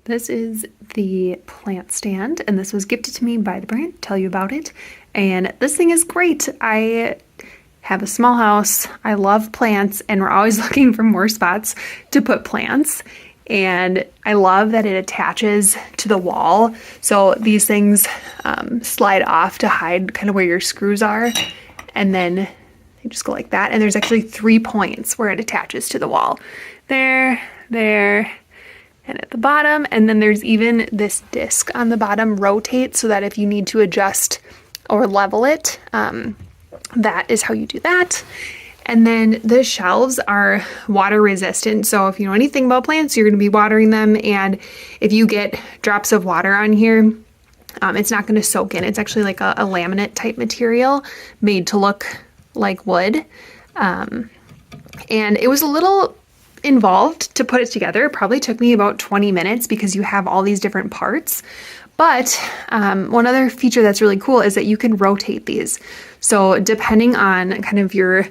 This is the plant stand, and this was gifted to me by the brand. Tell you about it. And this thing is great. I have a small house. I love plants, and we're always looking for more spots to put plants. And I love that it attaches to the wall. So these things slide off to hide kind of where your screws are. And then they just go like that. And there's actually 3 points where it attaches to the wall. There, and at the bottom. And then there's even this disc on the bottom rotates so that if you need to adjust or level it, that is how you do that. And then the shelves are water resistant. So if you know anything about plants, you're going to be watering them. And if you get drops of water on here, it's not going to soak in. It's actually like a laminate type material made to look like wood. And it was a little involved to put it together. It probably took me about 20 minutes because you have all these different parts. But one other feature that's really cool is that you can rotate these. So depending on kind of your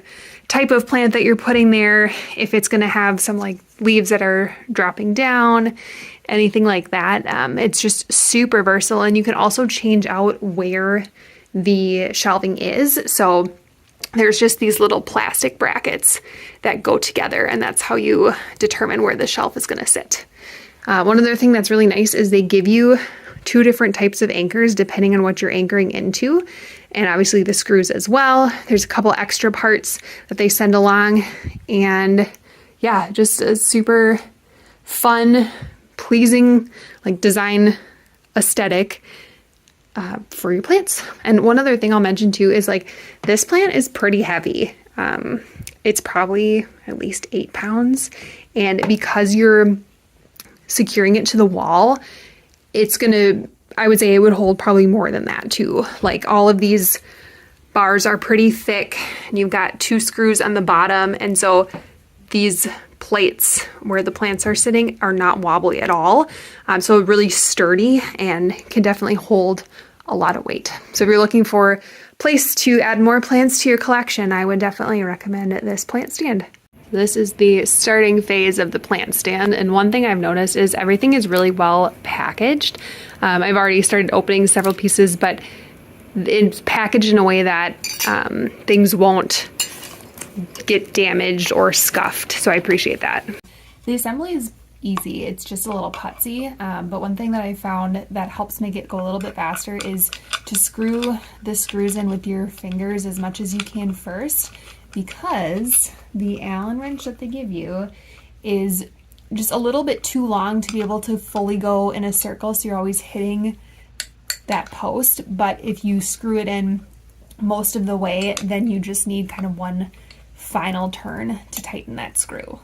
type of plant that you're putting there, if it's going to have some like leaves that are dropping down, anything like that, it's just super versatile. And you can also change out where the shelving is. So there's just these little plastic brackets that go together, and that's how you determine where the shelf is going to sit. One other thing that's really nice is they give you 2 different types of anchors depending on what you're anchoring into, and obviously the screws as well. There's a couple extra parts that they send along, and yeah, just a super fun, pleasing like design aesthetic for your plants. And one other thing I'll mention too is like this plant is pretty heavy. It's probably at least 8 pounds, and because you're securing it to the wall, it's gonna, I would say it would hold probably more than that too. Like all of these bars are pretty thick, and you've got 2 screws on the bottom, and so these plates where the plants are sitting are not wobbly at all. So really sturdy and can definitely hold a lot of weight. So if you're looking for a place to add more plants to your collection, I would definitely recommend this plant stand. This is the starting phase of the plant stand, and one thing I've noticed is everything is really well packaged. I've already started opening several pieces, but it's packaged in a way that things won't get damaged or scuffed, so I appreciate that. The assembly is easy. It's just a little putsy, but one thing that I found that helps make it go a little bit faster is to screw the screws in with your fingers as much as you can first, because the Allen wrench that they give you is just a little bit too long to be able to fully go in a circle, so you're always hitting that post. But if you screw it in most of the way, then you just need kind of one final turn to tighten that screw.